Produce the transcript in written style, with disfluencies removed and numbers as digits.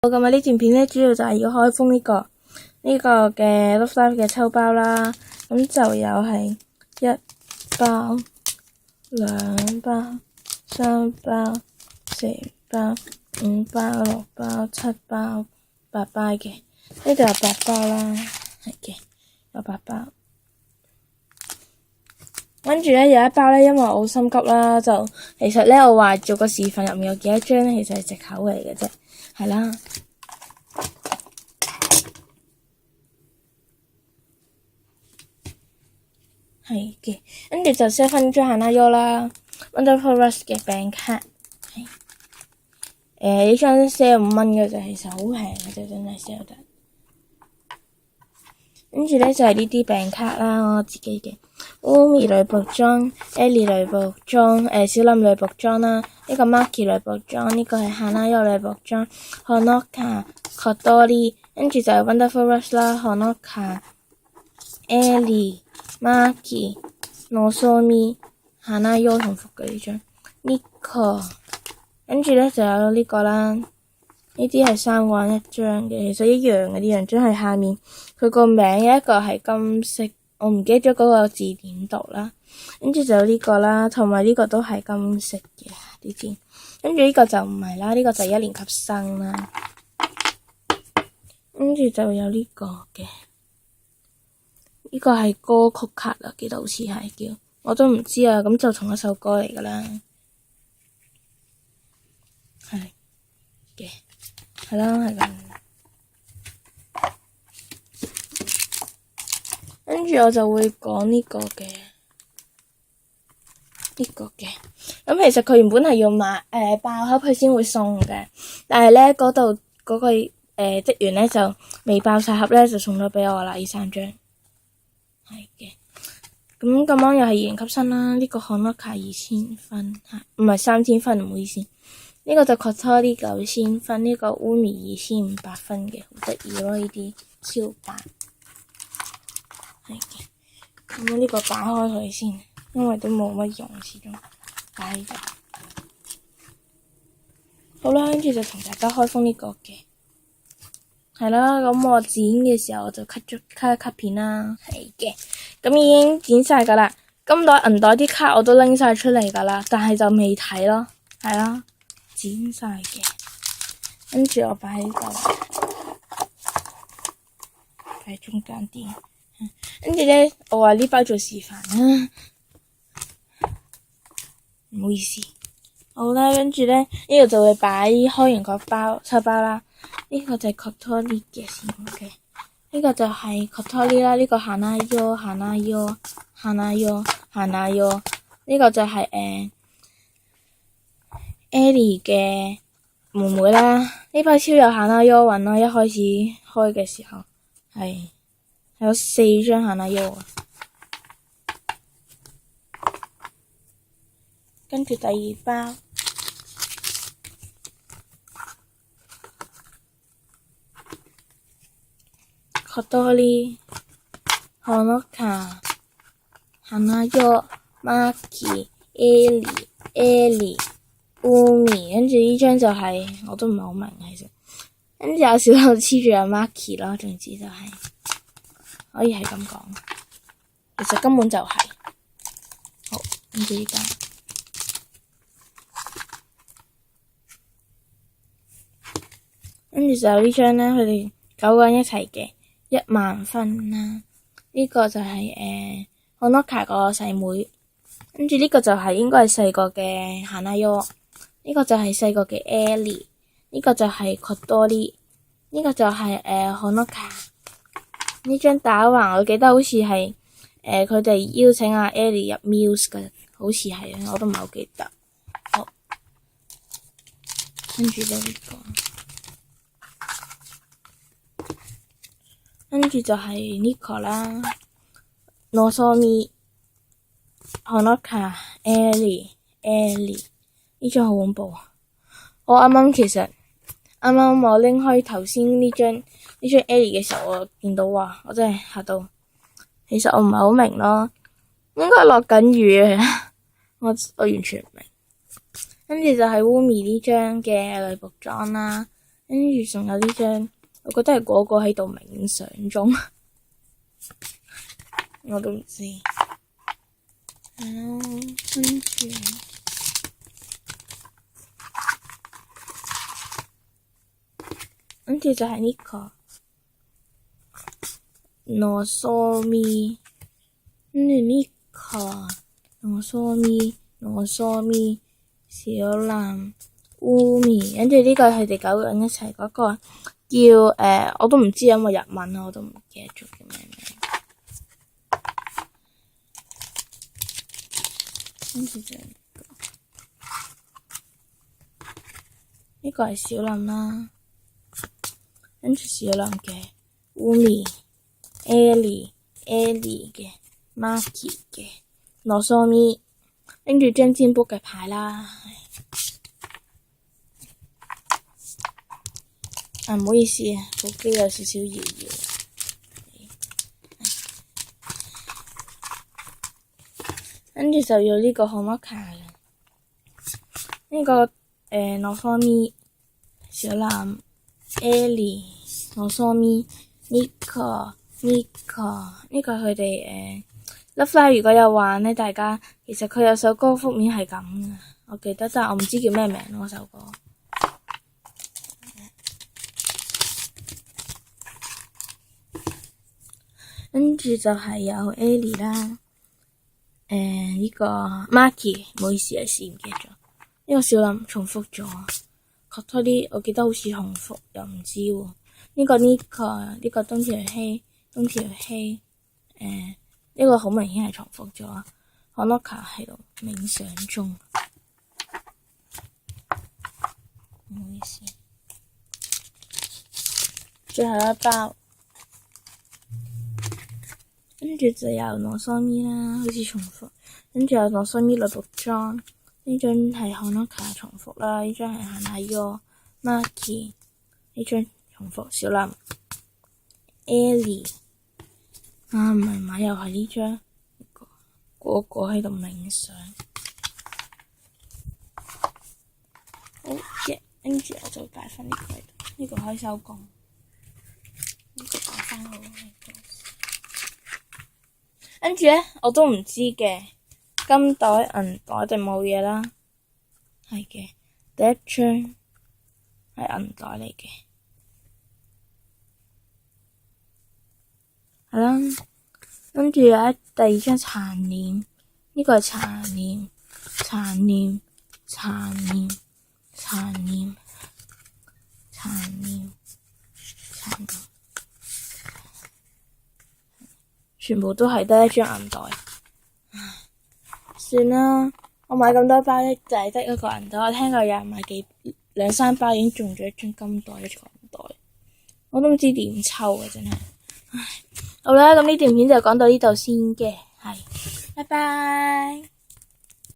咁啊，呢段片咧主要就係要開封呢個嘅 Love Life 嘅抽包啦。咁就有係1包、2包、3包、4包、5包、6包、7包、8包嘅。呢度有8包啦，係嘅，有8包。跟住咧有一包咧，因為我好心急啦，就其實咧我話做個視頻入面有幾多張咧，其實係藉口嚟嘅啫，係啦。係嘅，跟住就 set 翻張行啦喐啦 ，Wonderful Rush 嘅餅卡，係呢張45蚊嘅就其實好平嘅啫，真係 sell 得。跟住咧就係呢啲餅卡啦，我自己嘅 Umi 女僕裝、Ellie 女僕裝、小林女僕裝啦，呢個 Marky 女僕裝，呢個係行啦喐女僕裝 ，Honoka、Kotori， 跟住就係 Wonderful Rush 啦 ，Honoka、Ellie、Marky、Nozomi、行啦喐同服嘅呢張，呢個跟住咧就有呢個啦。呢啲係3個人一張嘅，其實一樣嘅呢樣張係下面佢個名有一個係金色，我唔記得咗嗰個字點讀啦。跟住就有呢個啦，同埋呢個都係金色嘅啲字。跟住呢個就唔係啦，呢個就係1年級生啦。跟住就有呢個嘅，呢個係歌曲卡啊，記得好似係叫，我都唔知啊。咁就同一首歌嚟噶啦，係嘅。係啦，係咁。跟住我就會講呢個嘅，咁其實佢原本係要買爆盒佢先會送嘅，但係咧嗰度嗰個職員咧就未爆晒盒咧，就送咗俾我啦。呢3張係嘅。咁啱又係2年級生啦。呢個 Honoka 2000分，唔係3000分，唔好意思。呢個就 Kotori 9000分，呢個 Umi 2500分嘅，好得意咯！呢啲超白，係嘅。咁呢個打開佢先，因為都冇乜用，始終擺喺度。好啦，跟住就同大家開封呢個嘅，係啦。咁我剪嘅時候我就 cut 一 cut 片啦，係嘅。咁已經剪晒噶啦，金袋銀袋啲卡我都拎晒出嚟噶啦，但係就未睇咯，係啦。剪晒嘅，跟住我擺喺度，擺喺中間啲。跟住咧，我話呢包做示範啦，唔好意思。好啦，跟住咧呢度就會擺開完個包抽包啦。呢個就係 Kotori 嘅先嘅，呢個就係 Kotori 啦。呢個行啦喐，行啦喐，行啦喐，行啦喐。呢個就係Ellie 嘅妹妹啦，呢包超有行啦喐運啦，一開始開嘅時候係有4張行啦喐啊。跟住第2包Kotori、Honoka、行啦喐、Marky、Ellie、Umi， 跟住呢張就係、我都唔係好明其實，跟住有小偷黐住阿 Marky 咯，總之就係、可以係咁講，其實根本就係、好，跟住呢間，跟住就有呢張咧，佢哋9個人一齊嘅10000分啦，呢個就係Honoka 個細妹，跟住呢個就係應該係細個嘅行啦喐。呢個就係細個嘅 Ellie， 呢個就係 Kotori， 呢個就係Honoka。呢張打橫我記得好似係佢哋邀請阿 Ellie 入 Muse 嘅，好似係啊，我都唔係好記得。好，跟住就呢個，跟住就係 Nico 啦 ，Nozomi、Honoka、Ellie。呢張好恐怖啊！我啱啱我拎開頭先呢張 Ellie 嘅時候，我見到哇，我真係嚇到。其實我唔係好明咯，應該落緊雨啊！我完全唔明。跟住就係 Umi 呢張嘅女僕裝啦，跟住仲有呢張，我覺得係個個喺度冥想中，我都唔知。跟住就係呢個羅嗦咪，跟住呢個羅嗦咪小藍烏咪，跟住呢個係佢哋9個人一齊嗰個叫我都唔知有冇日文啊，我都唔記得咗叫咩名。跟住就呢個係小林啦，跟住小林嘅烏咪、Ellie 嘅 Marky 嘅羅嗦咪，跟住張占卜嘅牌啦。唔好意思啊，部機有少少搖搖。跟住就要呢個號碼卡啦，呢個羅嗦咪、小藍、Ellie、羅嗦咪、呢個係佢哋Love Live 如果有玩呢，大家其實佢有首歌封面係咁嘅，我記得，但係我唔知叫咩名咯，首歌。跟住就係有 Ellie 啦。呢個 Marky 唔好意思，有時唔記得咗。呢個小林重複咗，確實啲我記得好似重複，又唔知喎。呢個東條希，呢個好明顯係重複咗。Honoka 喺度冥想中，唔好意思。最後一包。跟住就有羅嗦咪啦，好似重複。跟住有羅嗦咪女僕裝，呢張係Honoka重複啦，呢張係Hanayo Marky，呢張重複小林 Ellie， 唔係嘛，又係呢張，個個喺度冥想。好嘅，跟住我就擺翻呢個喺度，呢個可以收工，呢個擺翻好呢個。跟住咧，我都唔知嘅，金袋銀袋定冇嘢啦，係嘅，第一張係銀袋嚟嘅，係啦，跟住有第二張殘念，呢個係殘念，全部都係得一張銀袋，算啦，我買咁多包咧就係得一個銀袋，我聽過有人買2-3包已經中咗一張金袋，一張銀袋，我都唔知點抽啊，真係，唉，好啦，咁呢段片就講到呢度先嘅，係，拜拜。